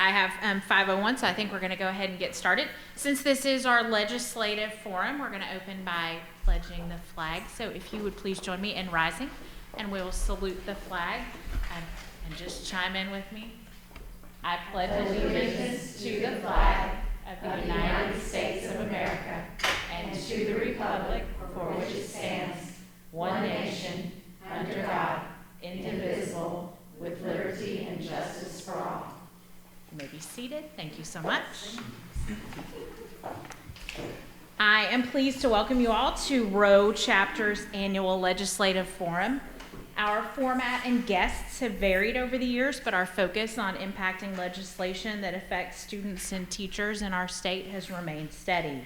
I have 5:01, so I think we're going to go ahead and get started. Since this is our legislative forum, we're going to open by pledging the flag. So if you would please join me in rising, and we will salute the flag. And just chime in with me. I pledge allegiance to the flag of the United States of America and to the republic for which it stands, one nation, under God, indivisible, with liberty and justice for all. You may be seated. Thank you so much. I am pleased to welcome you all to Roe Chapter's annual legislative forum. Our format and guests have varied over the years, but our focus on impacting legislation that affects students and teachers in our state has remained steady.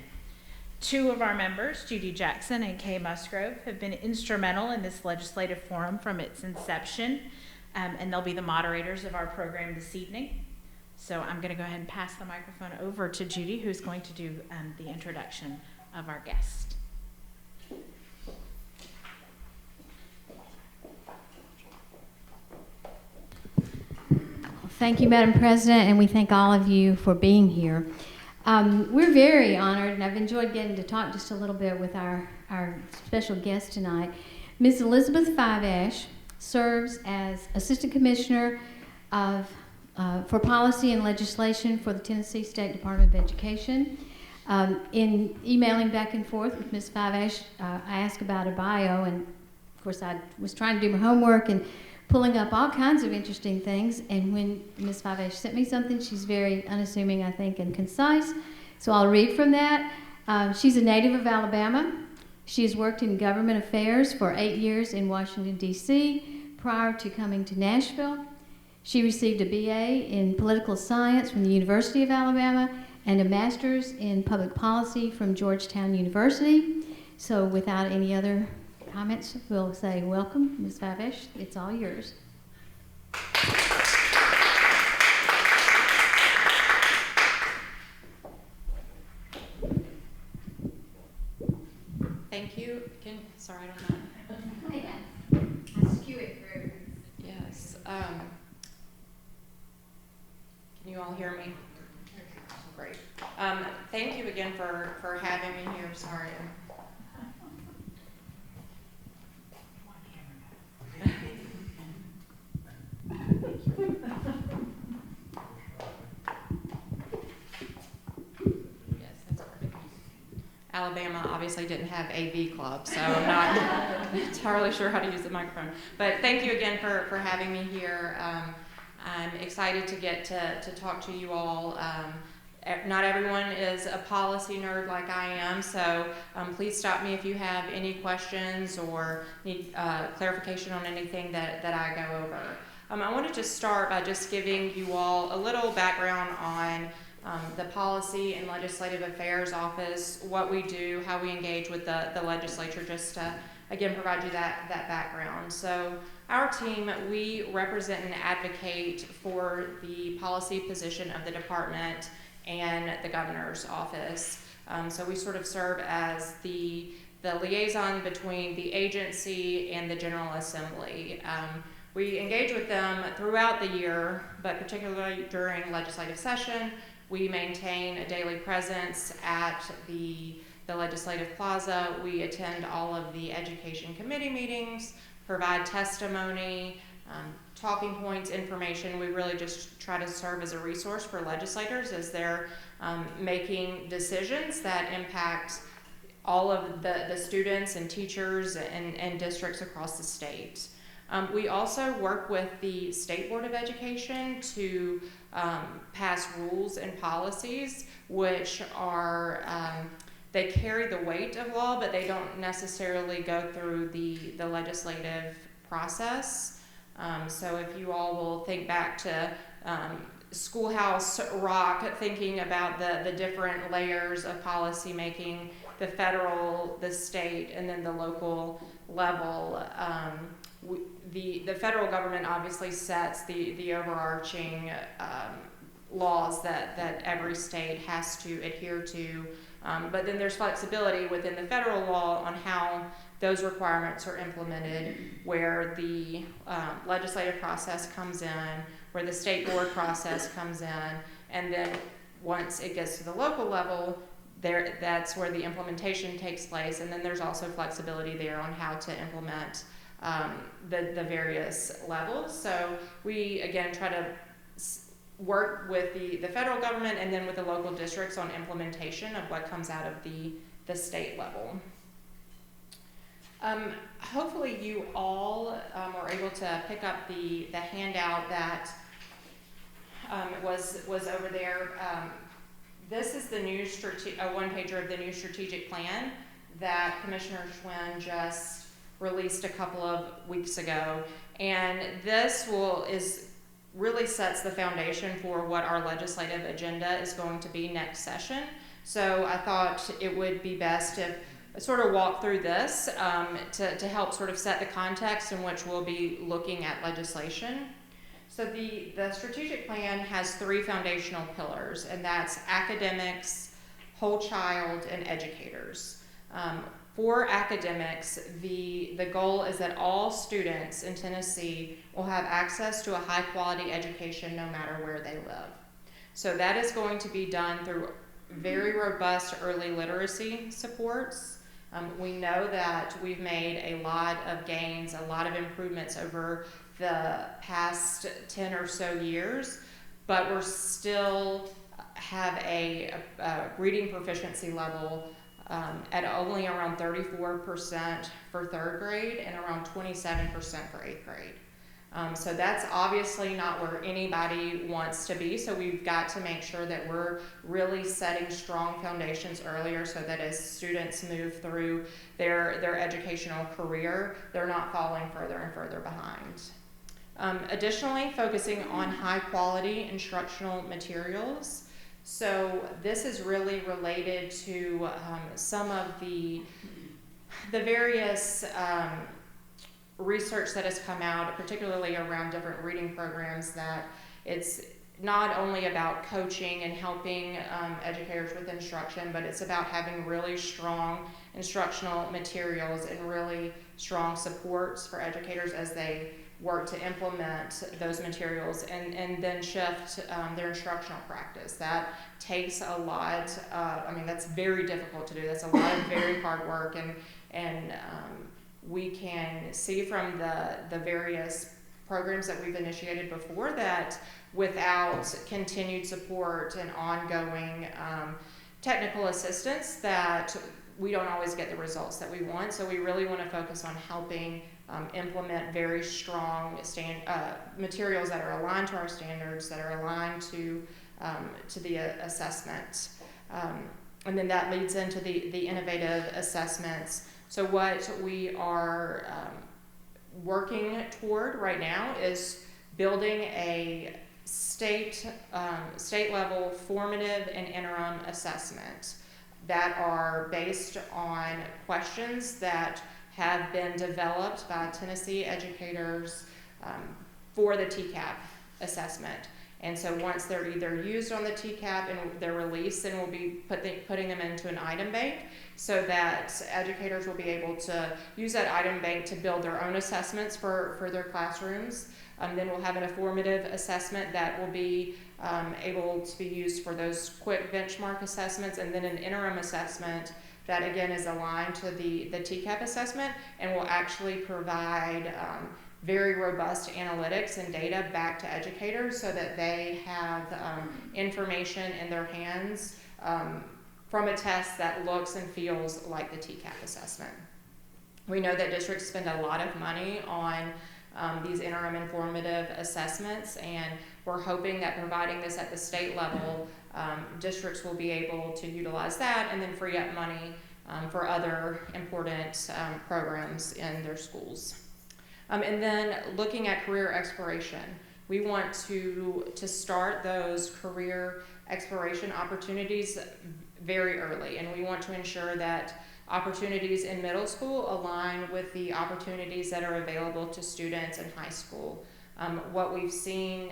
Two of our members, Judy Jackson and Kay Musgrove, have been instrumental in this legislative forum from its inception, and they'll be the moderators of our program this evening. So I'm going to go ahead and pass the microphone over to Judy, who's going to do the introduction of our guest. Thank you, Madam President, and we thank all of you for being here. We're very honored, and I've enjoyed getting to talk just a little bit with our special guest tonight. Ms. Elizabeth Fiveash serves as Assistant Commissioner for Policy and Legislation for the Tennessee State Department of Education. In emailing back and forth with Ms. Fiveash, I asked about a bio, and of course I was trying to do my homework and pulling up all kinds of interesting things, and when Ms. Fiveash sent me something, she's very unassuming, I think, and concise, so I'll read from that. She's a native of Alabama. She has worked in government affairs for 8 years in Washington, D.C., prior to coming to Nashville. She received a BA in political science from the University of Alabama and a master's in public policy from Georgetown University. So without any other comments, we'll say welcome, Ms. Fiveash. It's all yours. Thank you. Sorry, I don't know. I skew it through. Yes. Can you all hear me? Great. Thank you again for having me here. Sorry. Alabama obviously didn't have AV club, so I'm not entirely sure how to use the microphone. But thank you again for having me here. I'm excited to get to talk to you all. Not everyone is a policy nerd like I am, so please stop me if you have any questions or need clarification on anything that I go over. I want to just start by just giving you all a little background on the Policy and Legislative Affairs Office, what we do, how we engage with the legislature, just to, again, provide you that background. So our team, we represent and advocate for the policy position of the department and the governor's office. So we sort of serve as the liaison between the agency and the General Assembly. We engage with them throughout the year, but particularly during legislative session. We maintain a daily presence at the Legislative Plaza. We attend all of the education committee meetings, provide testimony, talking points, information. We really just try to serve as a resource for legislators as they're making decisions that impact all of the students and teachers and districts across the state. We also work with the State Board of Education to pass rules and policies which are, they carry the weight of law, but they don't necessarily go through the legislative process. So if you all will think back to Schoolhouse Rock, thinking about the different layers of policy making, the federal, the state, and then the local level, the federal government obviously sets the overarching laws that every state has to adhere to, but then there's flexibility within the federal law on how those requirements are implemented, where the legislative process comes in, where the state board process comes in, and then once it gets to the local level, that's where the implementation takes place, and then there's also flexibility there on how to implement the various levels. So we, again, try to work with the federal government and then with the local districts on implementation of what comes out of the state level. Hopefully you all were able to pick up the handout that was over there. This is the new one-pager of the new strategic plan that Commissioner Schwinn just released a couple of weeks ago, and this really sets the foundation for what our legislative agenda is going to be next session. So I thought it would be best if I sort of walk through this to help sort of set the context in which we'll be looking at legislation. So the strategic plan has 3 foundational pillars, and that's academics, whole child, and educators. For academics, the goal is that all students in Tennessee will have access to a high quality education no matter where they live. So that is going to be done through very robust early literacy supports. We know that we've made a lot of gains, a lot of improvements over the past 10 or so years, but we're still have a reading proficiency level at only around 34% for 3rd grade and around 27% for 8th grade. So that's obviously not where anybody wants to be, so we've got to make sure that we're really setting strong foundations earlier so that as students move through their educational career, they're not falling further and further behind. Additionally, focusing on high quality instructional materials. So this is really related to some of the various research that has come out, particularly around different reading programs, that it's not only about coaching and helping educators with instruction, but it's about having really strong instructional materials and really strong supports for educators as they work to implement those materials and then shift their instructional practice. That takes a lot, that's very difficult to do. That's a lot of very hard work, and we can see from the various programs that we've initiated before that without continued support and ongoing technical assistance, that we don't always get the results that we want. So we really want to focus on helping implement very strong materials that are aligned to our standards, that are aligned to the assessment. And then that leads into the innovative assessments. So what we are working toward right now is building a state level formative and interim assessment that are based on questions that have been developed by Tennessee educators for the TCAP assessment. And so once they're either used on the TCAP and they're released, then we'll be putting them into an item bank so that educators will be able to use that item bank to build their own assessments for their classrooms. Then we'll have an formative assessment that will be able to be used for those quick benchmark assessments, and then an interim assessment that again is aligned to the TCAP assessment and will actually provide very robust analytics and data back to educators so that they have information in their hands from a test that looks and feels like the TCAP assessment. We know that districts spend a lot of money on these interim and formative assessments, and we're hoping that providing this at the state level, districts will be able to utilize that and then free up money for other important programs in their schools. And then looking at career exploration, we want to start those career exploration opportunities very early, and we want to ensure that opportunities in middle school align with the opportunities that are available to students in high school. What we've seen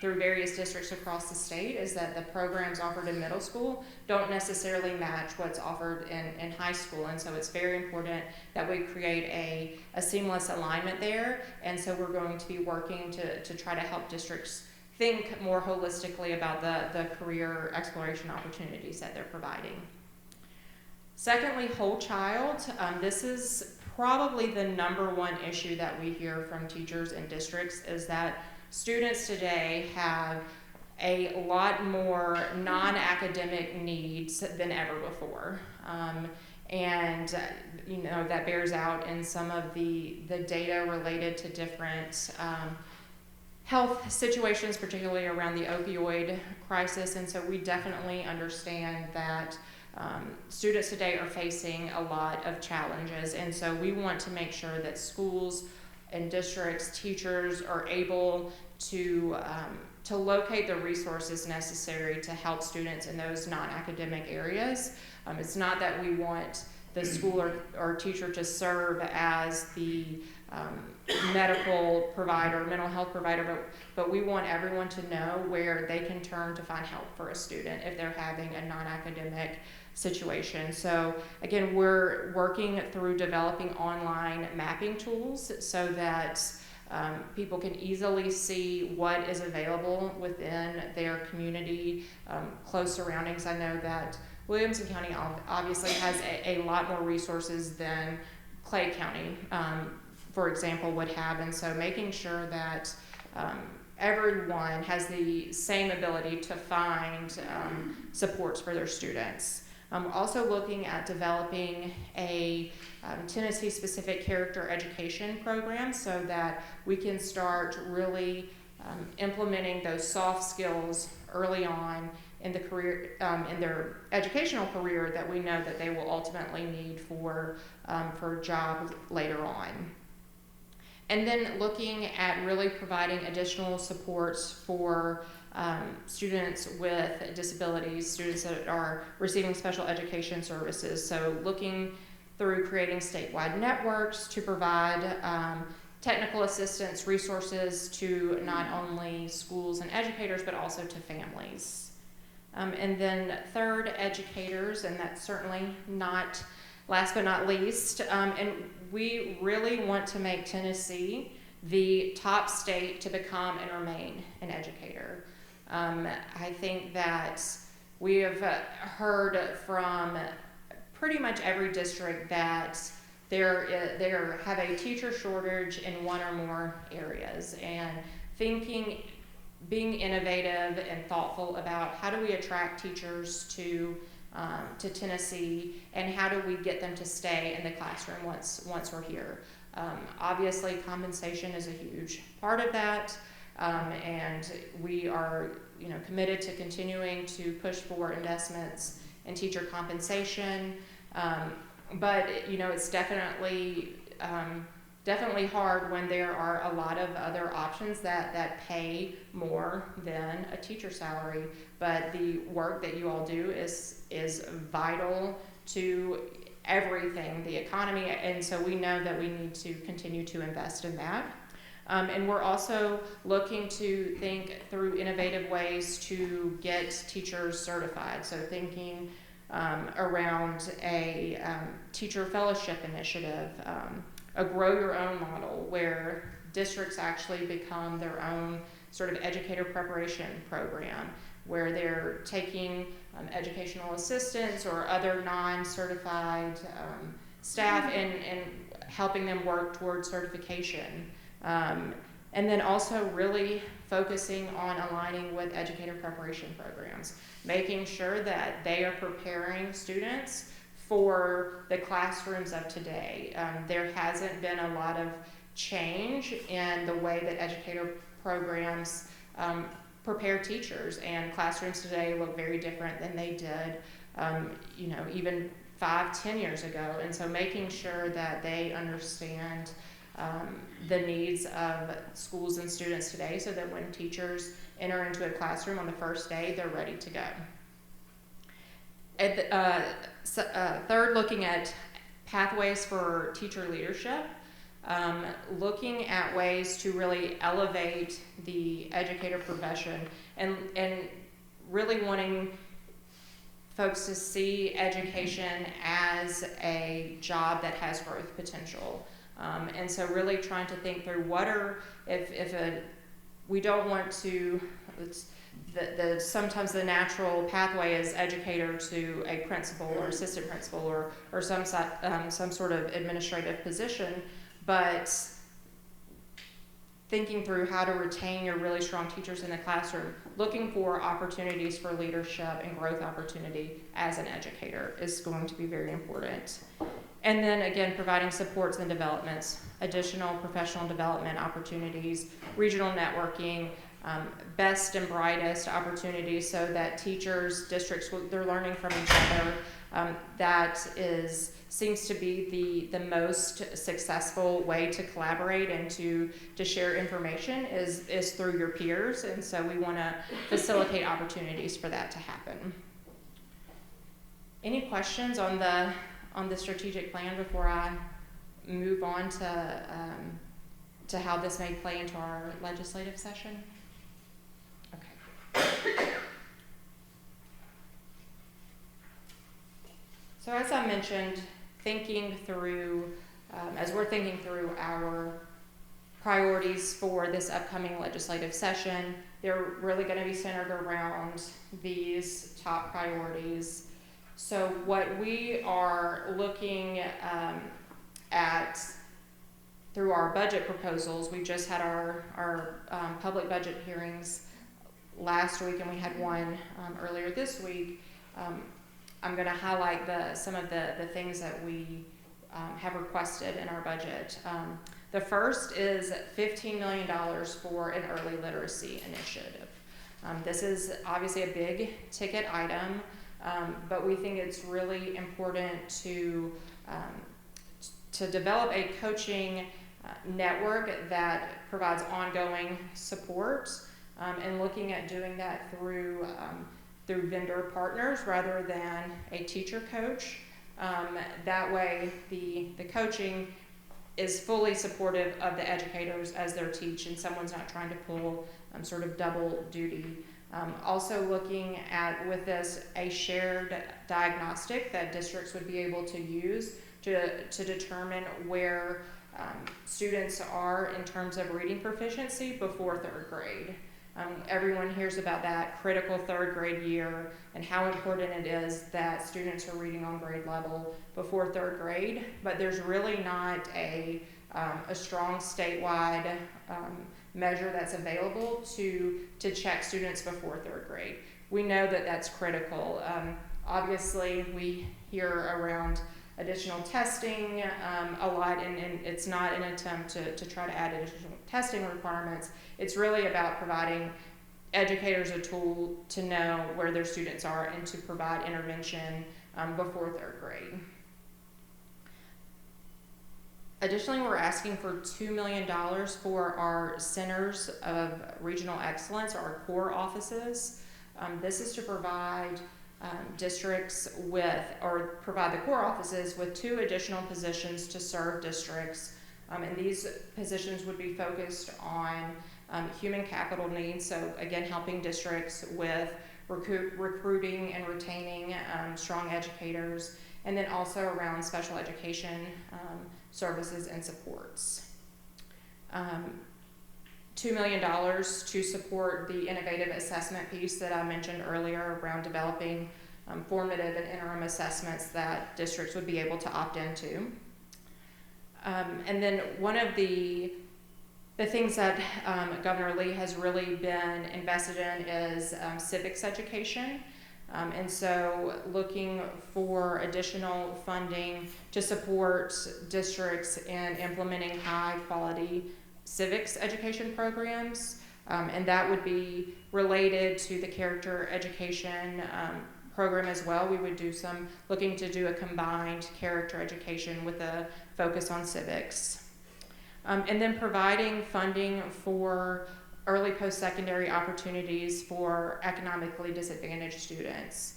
through various districts across the state is that the programs offered in middle school don't necessarily match what's offered in high school. And so it's very important that we create a seamless alignment there. And so we're going to be working to try to help districts think more holistically about the career exploration opportunities that they're providing. Secondly, whole child. This is probably the number one issue that we hear from teachers and districts, is that students today have a lot more non-academic needs than ever before. And that bears out in some of the data related to different health situations, particularly around the opioid crisis. And so we definitely understand that students today are facing a lot of challenges. And so we want to make sure that schools and districts, teachers are able to locate the resources necessary to help students in those non-academic areas. It's not that we want the school or teacher to serve as the medical provider, mental health provider, but we want everyone to know where they can turn to find help for a student if they're having a non-academic situation. So again, we're working through developing online mapping tools so that people can easily see what is available within their community, close surroundings. I know that Williamson County obviously has a lot more resources than Clay County, for example, would have. And so making sure that everyone has the same ability to find supports for their students. Also looking at developing a Tennessee-specific character education program so that we can start really implementing those soft skills early on in the career, in their educational career, that we know that they will ultimately need for jobs later on. And then looking at really providing additional supports for students with disabilities, students that are receiving special education services. So looking through creating statewide networks to provide technical assistance resources to not only schools and educators, but also to families. And then third, educators, and that's certainly not last but not least. And we really want to make Tennessee the top state to become and remain an educator. I think that we have heard from pretty much every district that they have a teacher shortage in one or more areas, and being innovative and thoughtful about how do we attract teachers to Tennessee, and how do we get them to stay in the classroom once we're here. Obviously, compensation is a huge part of that, and we are committed to continuing to push for investments in teacher compensation. But it's definitely hard when there are a lot of other options that pay more than a teacher salary. But the work that you all do is vital to everything, the economy, and so we know that we need to continue to invest in that. And we're also looking to think through innovative ways to get teachers certified. So thinking around a teacher fellowship initiative, a grow your own model where districts actually become their own sort of educator preparation program, where they're taking educational assistants or other non-certified staff and helping them work towards certification. And then also really focusing on aligning with educator preparation programs, making sure that they are preparing students for the classrooms of today. There hasn't been a lot of change in the way that educator programs prepare teachers, and classrooms today look very different than they did, even 5-10 years ago. And so making sure that they understand the needs of schools and students today, so that when teachers enter into a classroom on the first day, they're ready to go. Third, looking at pathways for teacher leadership. looking at ways to really elevate the educator profession and really wanting folks to see education as a job that has growth potential. And so really trying to think through we don't want to, sometimes the natural pathway is educator to a principal or assistant principal or some sort of administrative position, but thinking through how to retain your really strong teachers in the classroom, looking for opportunities for leadership and growth opportunity as an educator is going to be very important. And then again, providing supports and developments, additional professional development opportunities, regional networking, best and brightest opportunities so that teachers, districts, they're learning from each other. Seems to be the most successful way to collaborate and to share information is through your peers, and so we want to facilitate opportunities for that to happen. Any questions on the strategic plan before I move on to how this may play into our legislative session? Okay. So as I mentioned, as we're thinking through our priorities for this upcoming legislative session, they're really going to be centered around these top priorities. So what we are looking at through our budget proposals, we just had our public budget hearings last week, and we had one earlier this week. I'm going to highlight some of the things that we have requested in our budget. The first is $15 million for an early literacy initiative. This is obviously a big ticket item, but we think it's really important to develop a coaching network that provides ongoing support, and looking at doing that through vendor partners rather than a teacher coach. That way the coaching is fully supportive of the educators as they're teaching. Someone's not trying to pull sort of double duty. Also looking at, with this, a shared diagnostic that districts would be able to use to determine where students are in terms of reading proficiency before third grade. Everyone hears about that critical third grade year and how important it is that students are reading on grade level before third grade, but there's really not a strong statewide measure that's available to check students before third grade. We know that that's critical. Obviously, we hear around additional testing a lot, and it's not an attempt to try to add additional testing requirements. It's really about providing educators a tool to know where their students are and to provide intervention before third grade. Additionally, we're asking for $2 million for our Centers of Regional Excellence, our core offices. This is to provide districts provide the core offices with 2 additional positions to serve districts. And these positions would be focused on human capital needs, so again, helping districts with recruiting and retaining strong educators, and then also around special education services and supports. $2 million to support the innovative assessment piece that I mentioned earlier around developing formative and interim assessments that districts would be able to opt into. And then one of the things that Governor Lee has really been invested in is civics education. And so looking for additional funding to support districts in implementing high quality civics education programs. And that would be related to the character education program as well. We would looking to do a combined character education with a focus on civics. And then providing funding for early post-secondary opportunities for economically disadvantaged students.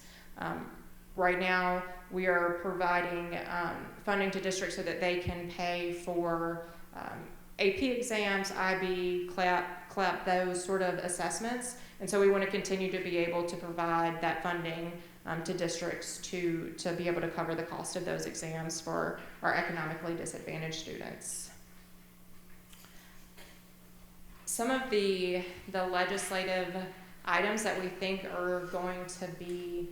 Right now, we are providing funding to districts so that they can pay for AP exams, IB, CLEP, those sort of assessments. And so we want to continue to be able to provide that funding to districts to be able to cover the cost of those exams for our economically disadvantaged students. Some of the legislative items that we think are going to be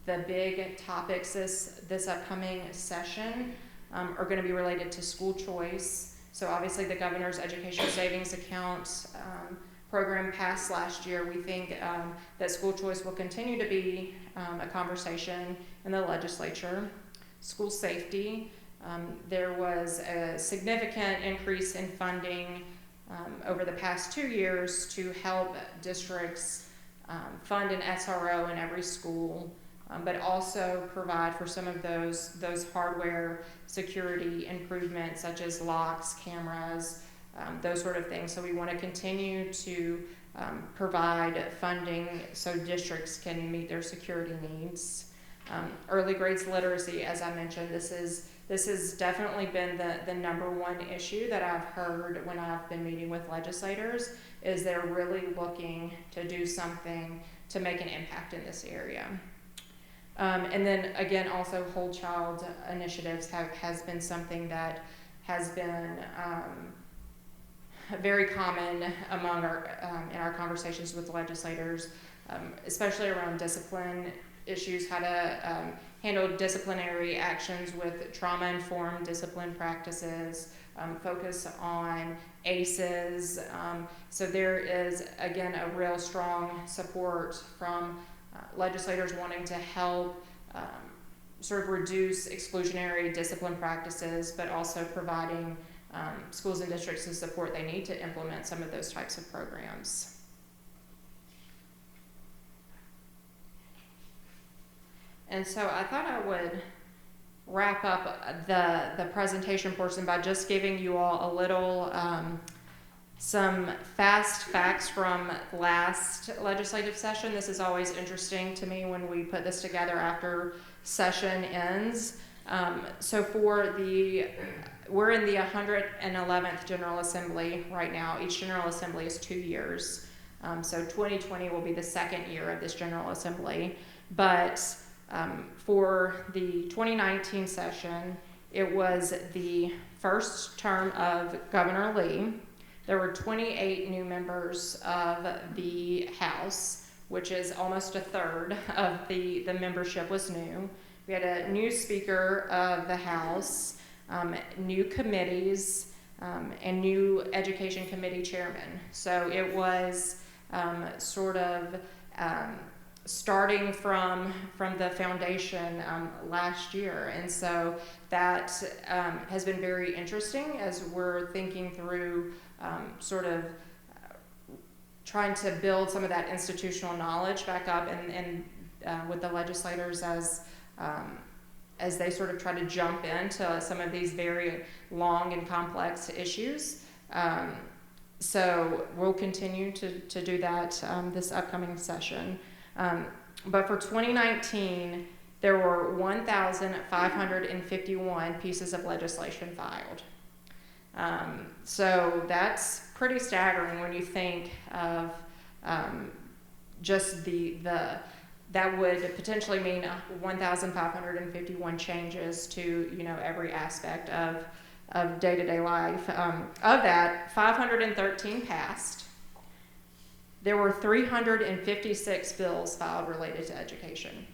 the big topics this upcoming session are going to be related to school choice. So obviously the governor's education savings account program passed last year. We think that school choice will continue to be a conversation in the legislature. School safety, there was a significant increase in funding over the past 2 years to help districts fund an SRO in every school, but also provide for some of those hardware security improvements such as locks, cameras, those sort of things. So we want to continue to provide funding so districts can meet their security needs. Early grades literacy, as I mentioned, this has definitely been the number one issue that I've heard when I've been meeting with legislators, is they're really looking to do something to make an impact in this area. And then again, also whole child initiatives has been something that has been very common among in our conversations with legislators, especially around discipline issues, how to handle disciplinary actions with trauma-informed discipline practices, focus on ACEs. So there is, again, a real strong support from legislators wanting to help sort of reduce exclusionary discipline practices, but also providing schools and districts the support they need to implement some of those types of programs. And so I thought I would wrap up the presentation portion by just giving you all a little some fast facts from last legislative session. This is always interesting to me when we put this together after session ends. So we're in the 111th General Assembly right now. Each General Assembly is 2 years. So 2020 will be the second year of this General Assembly. But for the 2019 session, it was the first term of Governor Lee. There were 28 new members of the House, which is almost a third of the membership was new. We had a new Speaker of the House, new committees, and new Education Committee chairman. So it was sort of starting from the foundation last year. And so that has been very interesting as we're thinking through sort of trying to build some of that institutional knowledge back up and with the legislators as they sort of try to jump into some of these very long and complex issues. So we'll continue to do that this upcoming session. But for 2019, there were 1,551 pieces of legislation filed. So that's pretty staggering when you think of just that would potentially mean 1,551 changes to every aspect of day-to-day life. Of that, 513 passed. There were 356 bills filed related to education.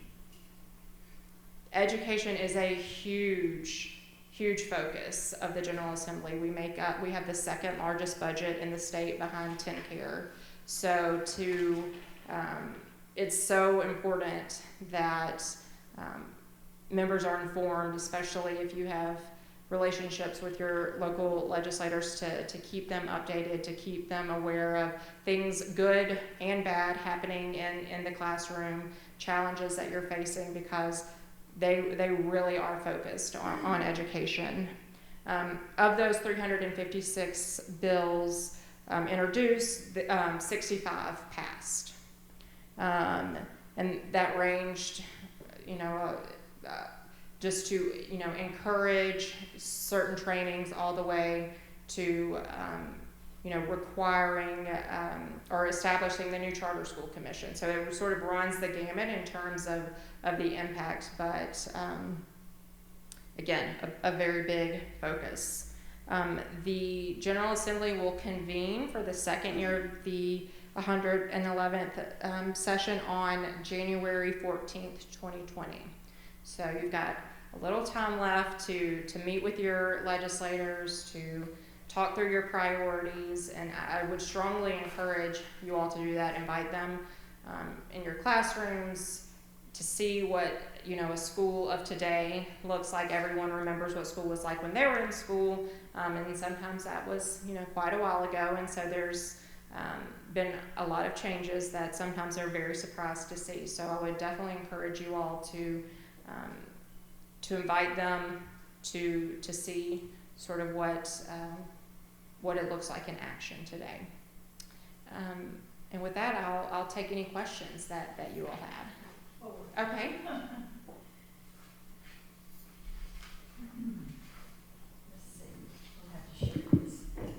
Education is a huge focus of the General Assembly. We have the second largest budget in the state behind TennCare. So it's so important that members are informed, especially if you have relationships with your local legislators, to keep them updated, to keep them aware of things good and bad happening in the classroom, challenges that you're facing, because they really are focused on education. Of those 356 bills introduced, 65 passed. And that ranged, just to, encourage certain trainings all the way to, requiring or establishing the new charter school commission. So it sort of runs the gamut in terms of the impact, but again, a very big focus. The General Assembly will convene for the second year of the 111th session on January 14th, 2020. So you've got a little time left to meet with your legislators, to talk through your priorities, and I would strongly encourage you all to do that. Invite them in your classrooms to see what a school of today looks like. Everyone remembers what school was like when they were in school, and sometimes that was quite a while ago, and so there's been a lot of changes that sometimes they're very surprised to see. So I would definitely encourage you all to invite them to see sort of what it looks like in action today. And with that, I'll take any questions that you all have. Okay.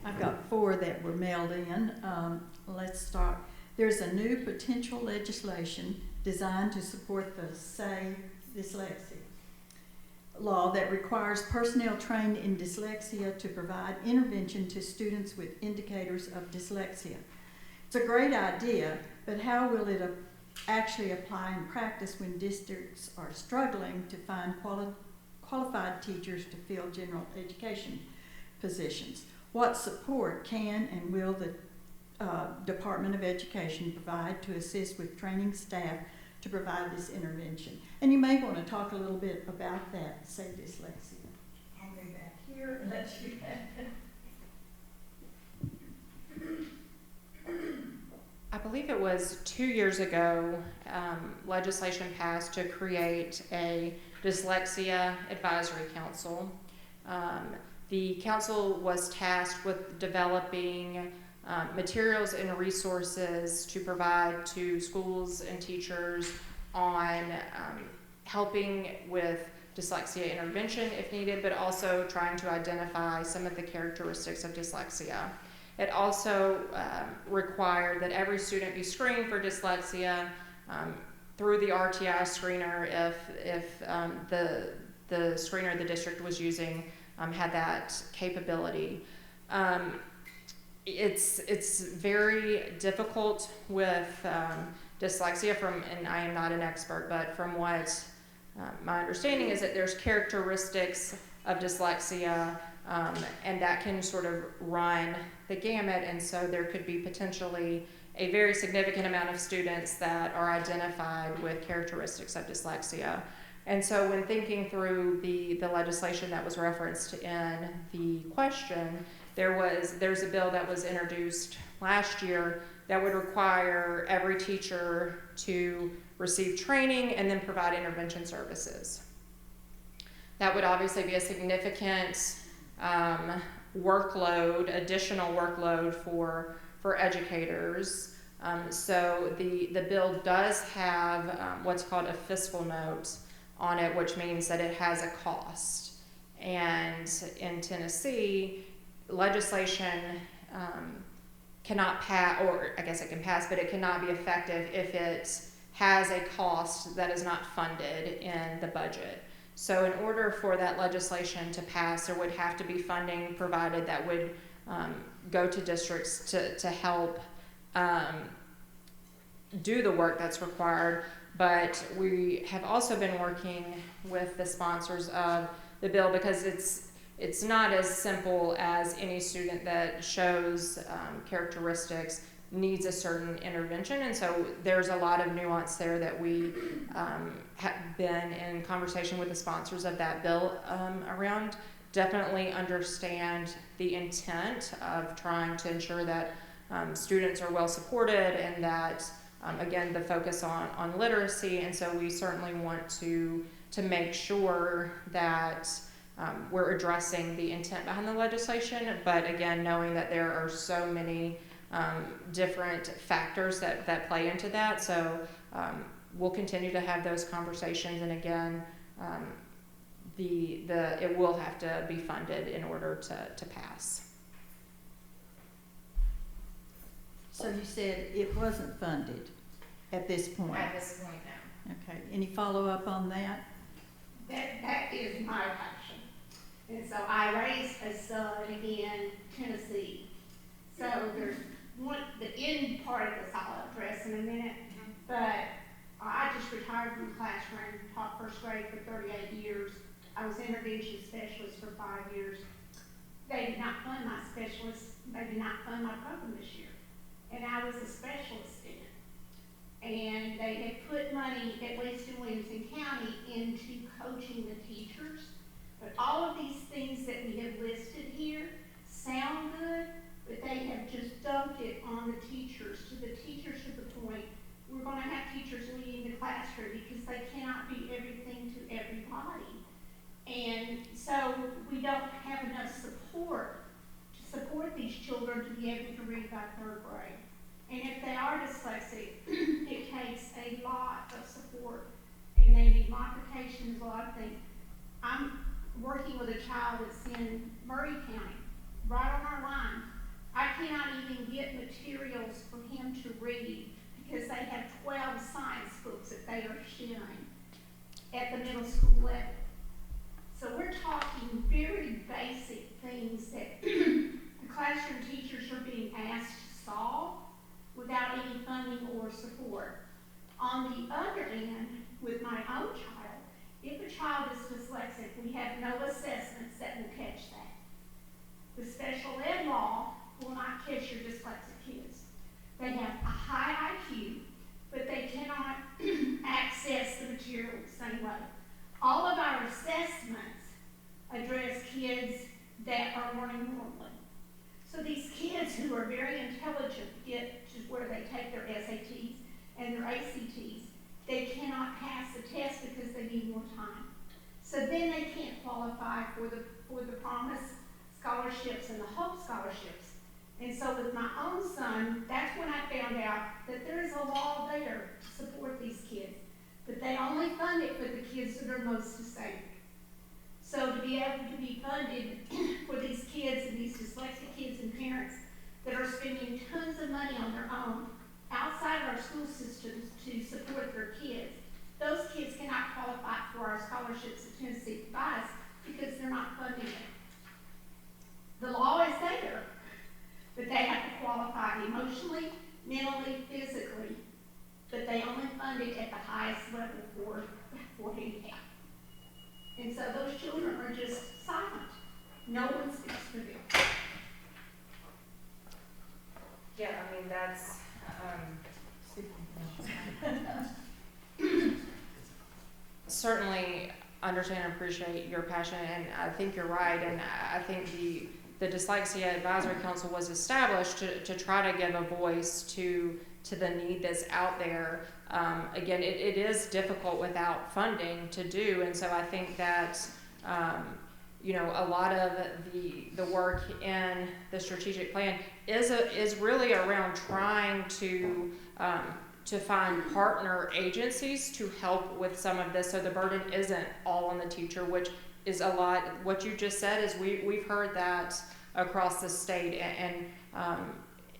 I've got 4 that were mailed in. Let's start. There's a new potential legislation designed to support the Say Dyslexia law that requires personnel trained in dyslexia to provide intervention to students with indicators of dyslexia. It's a great idea, but how will it actually apply in practice when districts are struggling to find qualified teachers to fill general education positions? What support can and will the Department of Education provide to assist with training staff to provide this intervention? And you may want to talk a little bit about that, Say Dyslexia. I'll go back here and let you I believe it was 2 years ago, legislation passed to create a dyslexia advisory council. The council was tasked with developing materials and resources to provide to schools and teachers on helping with dyslexia intervention if needed, but also trying to identify some of the characteristics of dyslexia. It also required that every student be screened for dyslexia through the RTI screener if the screener the district was using had that capability. It's very difficult with dyslexia and I am not an expert, but from what my understanding is that there's characteristics of dyslexia and that can sort of run the gamut, and so there could be potentially a very significant amount of students that are identified with characteristics of dyslexia. And so when thinking through the legislation that was referenced in the question, there's a bill that was introduced last year that would require every teacher to receive training and then provide intervention services. That would obviously be a significant additional workload for educators. So the bill does have what's called a fiscal note on it, which means that it has a cost. And in Tennessee, legislation cannot pass, or I guess it can pass, but it cannot be effective if it has a cost that is not funded in the budget. So in order for that legislation to pass, there would have to be funding provided that would go to districts to help do the work that's required. But we have also been working with the sponsors of the bill because it's not as simple as any student that shows characteristics needs a certain intervention, and so there's a lot of nuance there that we have been in conversation with the sponsors of that bill around. Definitely understand the intent of trying to ensure that students are well supported and that again the focus on literacy, and so we certainly want to make sure that we're addressing the intent behind the legislation, but again knowing that there are so many different factors that play into that. So we'll continue to have those conversations, and again it will have to be funded in order to pass. So you said it wasn't funded at this point? At this point, no. Okay, any follow-up on that? That is my passion. And so I raised a son in Tennessee. So there's the end part of this I'll address in a minute, but I just retired from the classroom, taught first grade for 38 years. I was intervention specialist for 5 years. They did not fund my specialist. They did not fund my program this year. And I was a specialist in it. And they had put money, at least in Williamson County, into coaching the teachers. But all of these things that we have listed here sound good, but they have just dumped it on the teachers, to the point we're going to have teachers leaving the classroom because they cannot be everything to everybody. And so we don't have enough support to support these children to be able to read by 3rd grade. And if they are dyslexic, it takes a lot of support, and they need modifications, a lot of things. I'm working with a child that's in Murray County, right on our line. I cannot even get materials for him to read because they have 12 science books that they are sharing at the middle school level. So we're talking very basic things that the classroom teachers are being asked to solve without any funding or support. On the other end, with my own child, if a child is dyslexic, we have no assessments that will catch that. The special ed law will not catch your dyslexic kids. They have a high IQ, but they cannot access the material the same way. All of our assessments address kids that are learning normally. So these kids who are very intelligent get to where they take their SATs and their ACTs, they cannot pass the test because they need more time. So then they can't qualify for the Promise scholarships and the Hope scholarships. And so with my own son, that's when I found out that there is a law there to support these kids, but they only fund it for the kids that are most disabled. So to be able to be funded for these kids and these dyslexic kids and parents that are spending tons of money on their own outside of our school systems to support their kids, those kids cannot qualify for our scholarships that Tennessee provides because they're not funding it. The law is there, but they have to qualify emotionally, mentally, physically, but they only fund it at the highest level for handicap. And so those children are just silent. No one speaks for them. Yeah, I mean, that's, certainly understand and appreciate your passion, and I think you're right, and I think the Dyslexia Advisory Council was established to try to give a voice to the need that's out there. Again, it is difficult without funding to do, and so I think that a lot of the work in the strategic plan is really around trying to find partner agencies to help with some of this, so the burden isn't all on the teacher, which is a lot. What you just said is we've heard that across the state, and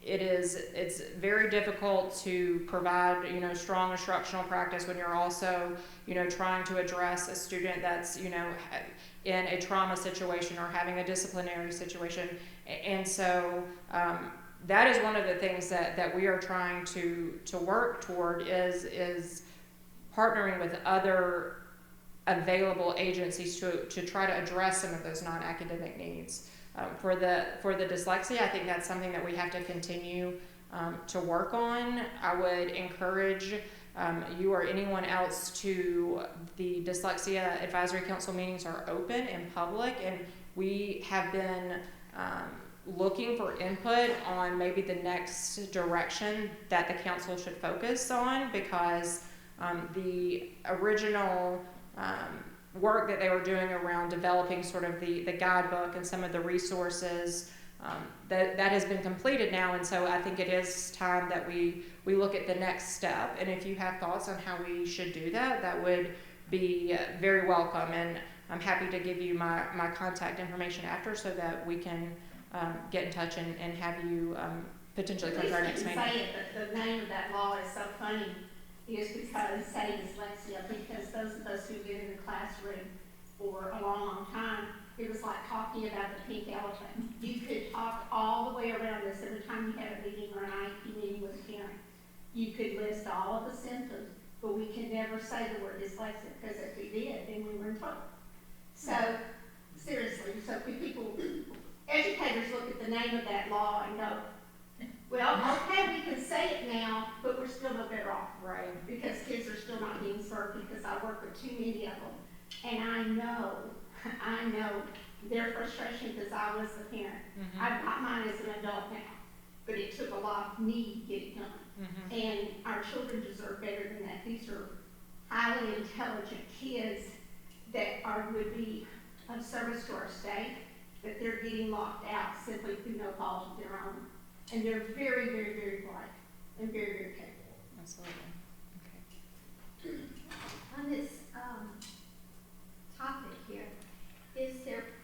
it's very difficult to provide strong instructional practice when you're also trying to address a student that's in a trauma situation or having a disciplinary situation, and so that is one of the things that we are trying to work toward is partnering with other available agencies to try to address some of those non-academic needs. For the dyslexia, I think that's something that we have to continue to work on. I would encourage you or anyone else to the Dyslexia Advisory Council meetings are open and public, and we have been looking for input on maybe the next direction that the council should focus on, because the original work that they were doing around developing sort of the guidebook and some of the resources, that has been completed now, and so I think it is time that we look at the next step, and if you have thoughts on how we should do that, that would be very welcome. And I'm happy to give you my contact information after so that we can get in touch and have you potentially come to our next meeting. The reason you say it, but the name of that law is so funny, is because say dyslexia, because those of us who've been in the classroom for a long, long time, it was like talking about the pink elephant. You could talk all the way around this every time you had a meeting or an IEP meeting with a parent. You could list all of the symptoms, but we could never say the word dyslexia, because if we did, then we were in trouble. So, seriously, so could people, educators look at the name of that law and go, well, okay, we can say it now, but we're still no better off. Right. Because kids are still not being served, because I work with too many of them. And I know their frustration, because I was the parent. Mm-hmm. I've got mine as an adult now, but it took a lot of me to get it done. Mm-hmm. And our children deserve better than that. These are highly intelligent kids that would be of service to our state, but they're getting locked out simply through no fault of their own. And they're very, very, very bright and very, very capable. Absolutely. Okay. On this topic here,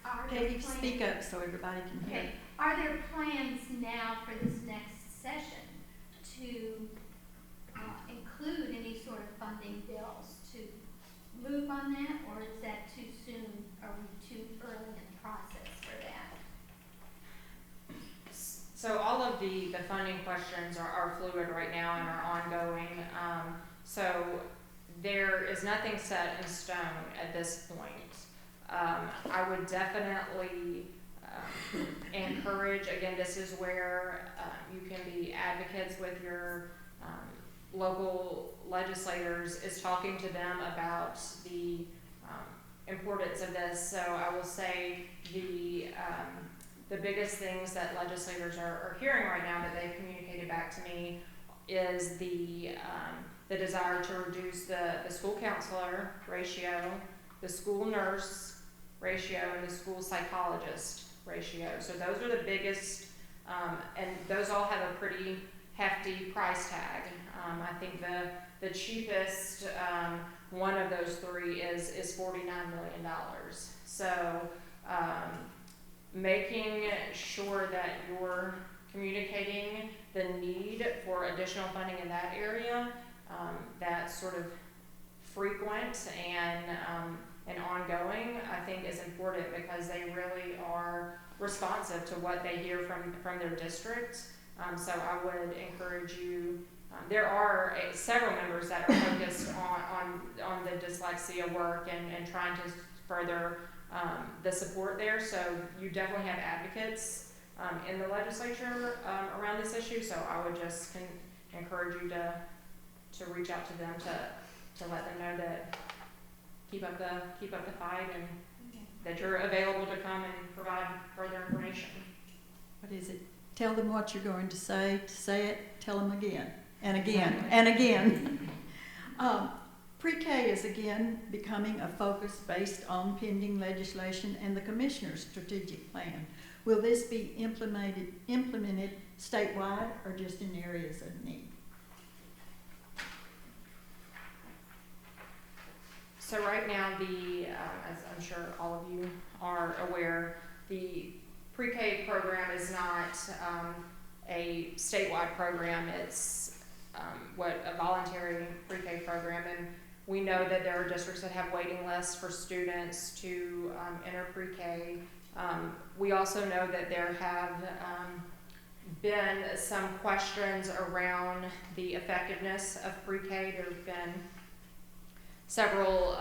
are there Katie, plans? speak up so everybody can hear. Okay, are there plans now for this next session to include any sort of funding bills to move on that, or is that too soon? Are we too early in the process for that? So all of the funding questions are fluid right now and are ongoing. So there is nothing set in stone at this point. I would definitely encourage, again, this is where you can be advocates with your local legislators, is talking to them about the importance of this. So I will say the biggest things that legislators are hearing right now that they've communicated back to me is the desire to reduce the school counselor ratio, the school nurse ratio, and the school psychologist ratio. So those are the biggest, and those all have a pretty hefty price tag. I think the cheapest one of those three is $49 million. So making sure that you're communicating the need for additional funding in that area, that's sort of frequent and ongoing, I think is important, because they really are responsive to what they hear from their district. So I would encourage you, there are several members that are focused on the dyslexia work and trying to further the support there. So you definitely have advocates in the legislature around this issue. So I would just encourage you to reach out to them to let them know that keep up the fight and that you're available to come and provide further information. What is it? Tell them what you're going to say it, tell them again, and again, and again. Pre-K is again becoming a focus based on pending legislation and the Commissioner's strategic plan. Will this be implemented statewide or just in areas of need? So right now, as I'm sure all of you are aware, the pre-K program is not a statewide program. It's a voluntary pre-K program, and we know that there are districts that have waiting lists for students to enter pre-K. We also know that there have been some questions around the effectiveness of pre-K. There have been several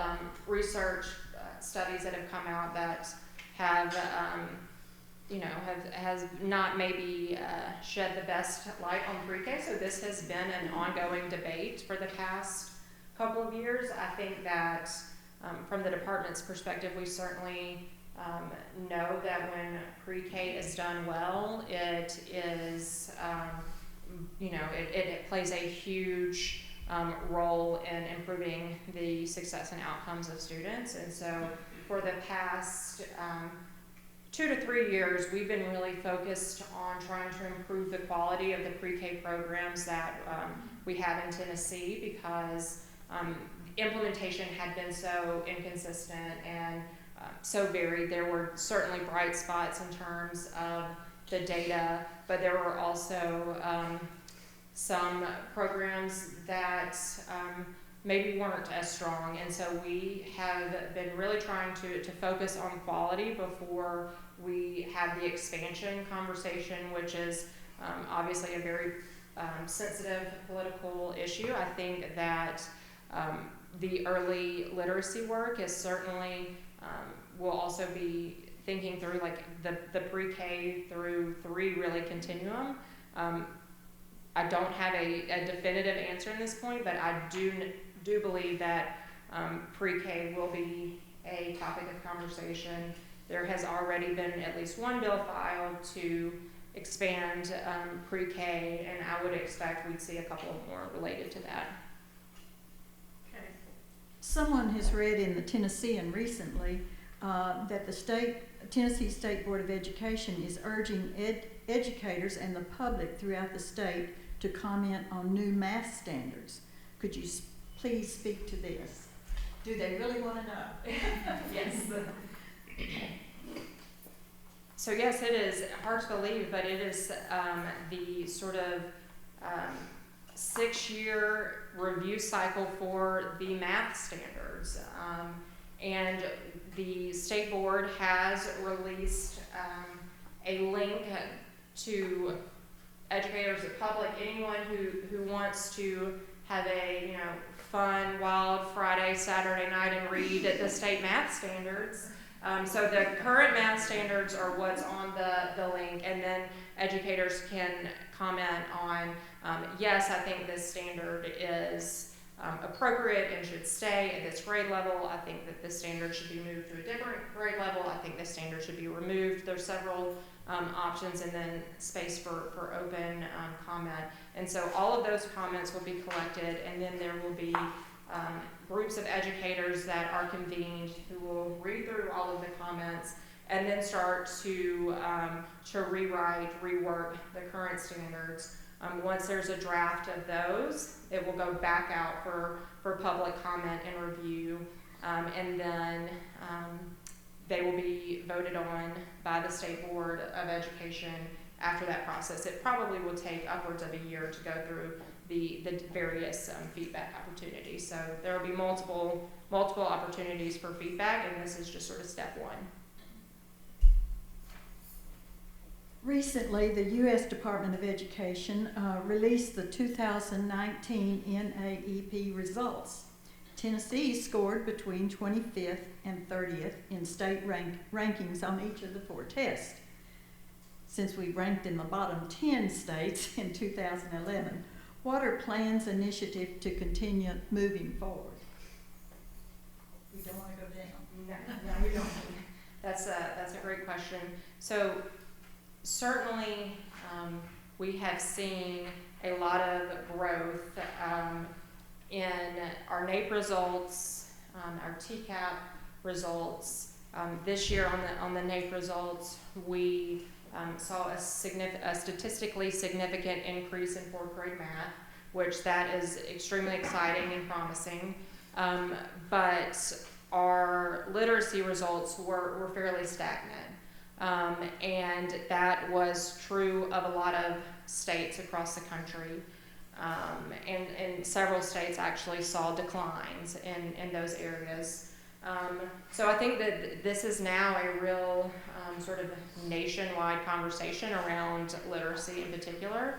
research studies that have come out that have has not maybe shed the best light on pre-K. So this has been an ongoing debate for the past couple of years. I think that from the department's perspective, we certainly know that when pre-K is done well, it is it plays a huge role in improving the success and outcomes of students. And so for the past 2 to 3 years, we've been really focused on trying to improve the quality of the pre-K programs that we have in Tennessee, because implementation had been so inconsistent, and so varied. There were certainly bright spots in terms of the data, but there were also some programs that maybe weren't as strong, and so we have been really trying to focus on quality before we have the expansion conversation, which is obviously a very sensitive political issue. I think that the early literacy work is certainly, we'll also be thinking through like the pre-K through 3 really continuum. I don't have a definitive answer in this point, but I do believe that pre-K will be a topic of conversation. There has already been at least one bill filed to expand pre-K, and I would expect we'd see a couple more related to that. Okay. Someone has read in the Tennessean recently that the Tennessee State Board of Education is urging educators and the public throughout the state to comment on new math standards. Could you please speak to this? Do they really want to know? Yes. So yes, it is hard to believe, but it is the sort of 6-year review cycle for the math standards. And the state board has released a link to educators, the public, anyone who wants to have a fun, wild Friday, Saturday night and read the state math standards. So the current math standards are what's on the link, and then educators can comment on, yes, I think this standard is appropriate and should stay at this grade level. I think that this standard should be moved to a different grade level. I think this standard should be removed. There's several options, and then space for open comment. And so all of those comments will be collected, and then there will be groups of educators that are convened who will read through all of the comments and then start to rework the current standards. Once there's a draft of those, it will go back out for public comment and review, and then they will be voted on by the State Board of Education after that process. It probably will take upwards of a year to go through the various feedback opportunities. So there will be multiple opportunities for feedback, and this is just sort of step 1. Recently, the U.S. Department of Education released the 2019 NAEP results. Tennessee scored between 25th and 30th in state rankings on each of the 4 tests. Since we ranked in the bottom 10 states in 2011, what are plans initiative to continue moving forward? We don't want to go down. No, we don't. That's a great question. So certainly we have seen a lot of growth in our NAEP results, our TCAP results. This year on the NAEP results, we saw a statistically significant increase in 4th grade math, which that is extremely exciting and promising. But our literacy results were fairly stagnant. And that was true of a lot of states across the country. And several states actually saw declines in those areas. So I think that this is now a real sort of nationwide conversation around literacy in particular.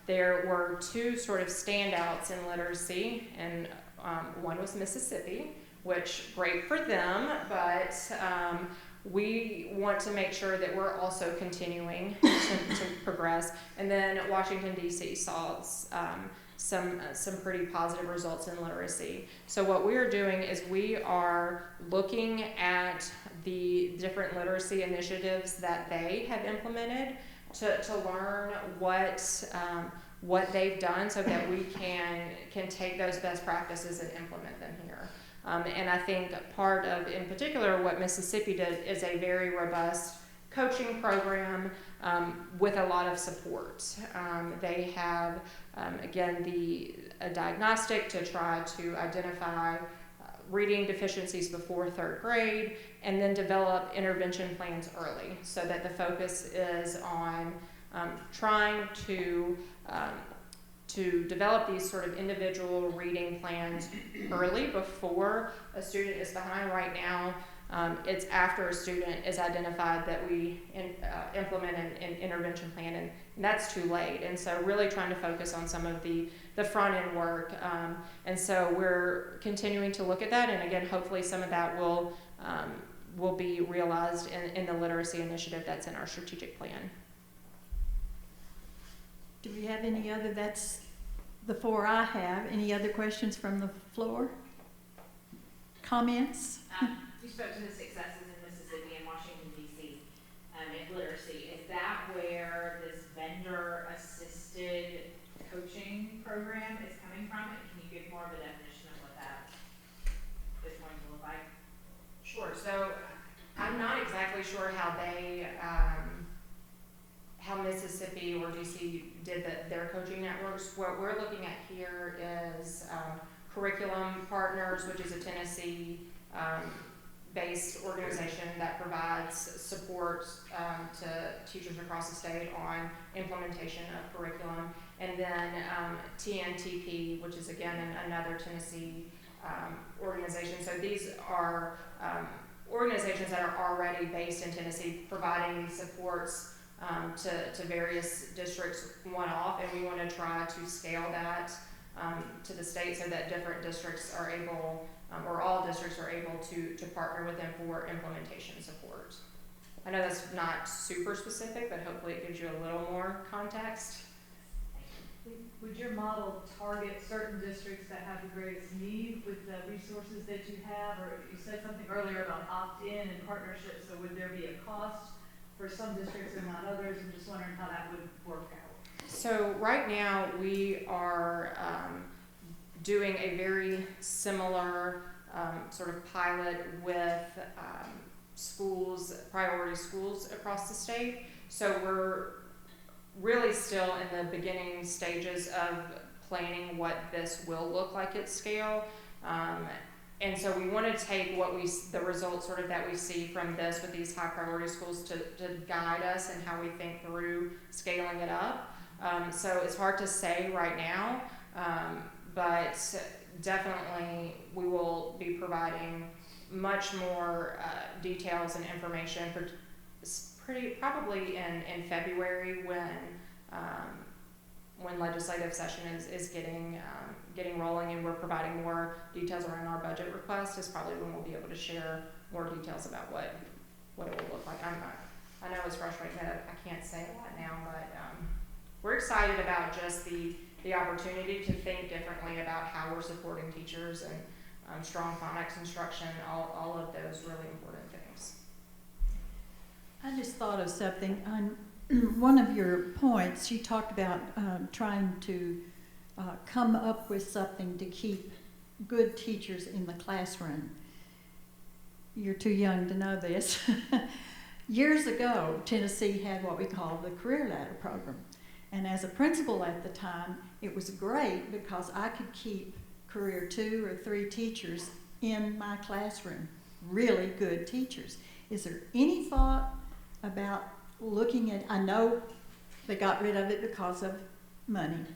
There were 2 sort of standouts in literacy, and one was Mississippi, which great for them, but we want to make sure that we're also continuing to progress. And then Washington, D.C. saw some pretty positive results in literacy. So what we are doing is we are looking at the different literacy initiatives that they have implemented to learn what they've done so that we can take those best practices and implement them here. And I think part of, in particular, what Mississippi did is a very robust coaching program with a lot of support. They have, again, a diagnostic to try to identify reading deficiencies before 3rd grade, and then develop intervention plans early so that the focus is on trying to develop these sort of individual reading plans early before a student is behind. Right now, it's after a student is identified that we implement an intervention plan, and that's too late. And so really trying to focus on some of the front end work. And so we're continuing to look at that, and again, hopefully some of that will be realized in the literacy initiative that's in our strategic plan. Do we have any other, that's the 4 I have. Any other questions from the floor? Comments? You spoke to the successes in Mississippi and Washington, D.C. In literacy. Is that where this vendor-assisted coaching program is coming from? And can you give more of a definition of what that is going to look like? Sure. So I'm not exactly sure how they, how Mississippi or DC did their coaching networks. What we're looking at here is Curriculum Partners, which is a Tennessee based organization that provides support to teachers across the state on implementation of curriculum. And then TNTP, which is again another Tennessee organization. So these are organizations that are already based in Tennessee, providing these supports to various districts one-off, and we want to try to scale that to the state so that different districts are able, or all districts are able to partner with them for implementation support. I know that's not super specific, but hopefully it gives you a little more context. Would your model target certain districts that have the greatest need with the resources that you have? Or you said something earlier about opt-in and partnerships, so would there be a cost for some districts and not others? I'm just wondering how that would work out. So right now we are doing a very similar sort of pilot with schools, priority schools across the state. So we're really still in the beginning stages of planning what this will look like at scale. And so we want to take the results sort of that we see from this with these high priority schools to guide us in how we think through scaling it up. So it's hard to say right now, but definitely we will be providing much more details and information for probably in February when legislative session is getting rolling, and we're providing more details around our budget request. Is probably when we'll be able to share more details about what it will look like. I know it's frustrating that I can't say a lot now, but we're excited about just the opportunity to think differently about how we're supporting teachers and strong phonics instruction, all of those really important things. I just thought of something. On one of your points, you talked about trying to come up with something to keep good teachers in the classroom. You're too young to know this. Years ago, Tennessee had what we call the Career Ladder program. And as a principal at the time, it was great because I could keep career 2 or 3 teachers in my classroom, really good teachers. Is there any thought about looking at, I know they got rid of it because of money.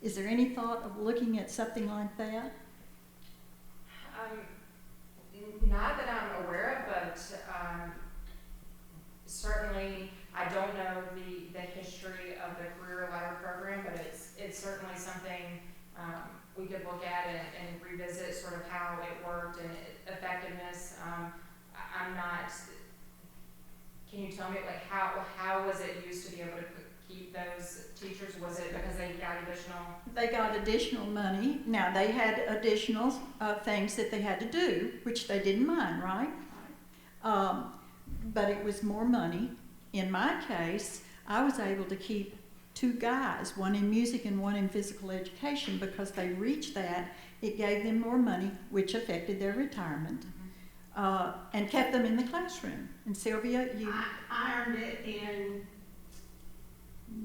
Is there any thought of looking at something like that? Not that I'm aware of, but certainly I don't know the history of the Career Ladder program, but it's certainly something we could look at and revisit sort of how it worked and effectiveness. I'm not. Can you tell me like how was it used to be able to keep those teachers? Was it because they got additional? They got additional money. Now they had additional things that they had to do, which they didn't mind, right? But it was more money. In my case, I was able to keep 2 guys, one in music and one in physical education, because they reached that. It gave them more money, which affected their retirement. And kept them in the classroom. And Sylvia, you? I earned it in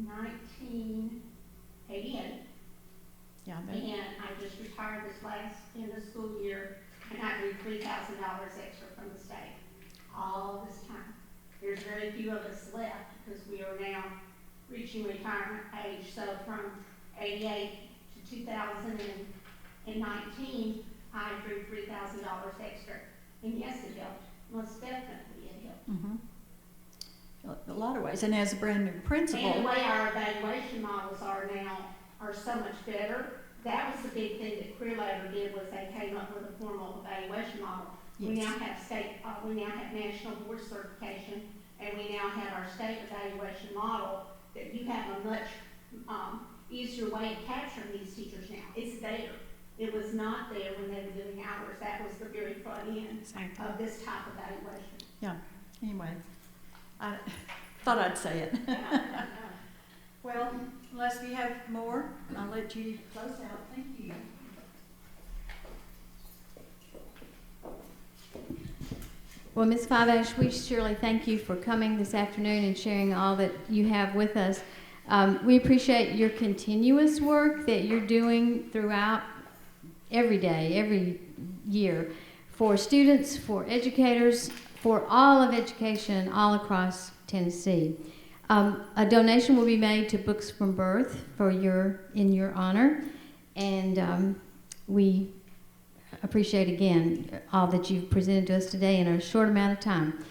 1988. Yeah, And I just retired this last end of school year. and I drew $3,000 extra from the state all this time. There's very few of us left because we are now reaching retirement age. So from 88 to 2019, I drew $3,000 extra. And yes, it helped. Most definitely it helped. A lot of ways, and as a brand new principal. And the way our evaluation models are now are so much better. That was the big thing that Career Ladder did, was they came up with a formal evaluation model. Yes. We now have we now have national board certification, and we now have our state evaluation model that you have a much easier way of capturing these teachers now. It's there. It was not there when they were doing ours. That was the very front end of this type of evaluation. Yeah, anyway, I thought I'd say it. Well, unless we have more, I'll let Judy close out. Thank you. Well, Ms. Fiveash, we surely thank you for coming this afternoon and sharing all that you have with us. We appreciate your continuous work that you're doing throughout every day, every year, for students, for educators, for all of education all across Tennessee. A donation will be made to Books from Birth in your honor, and we appreciate again all that you've presented to us today in a short amount of time.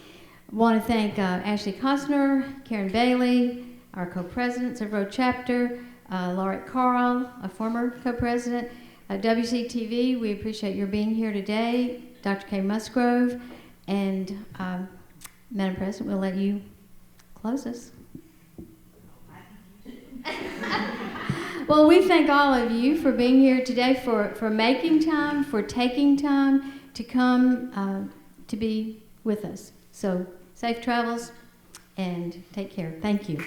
I want to thank Ashley Costner, Karen Bailey, our co-presidents of Row Chapter, Laurie Carl, a former co-president, WCTV. We appreciate your being here today, Dr. Kay Musgrove, and Madam President, we'll let you close us. Well, we thank all of you for being here today, for making time, for taking time to come to be with us. So safe travels and take care. Thank you.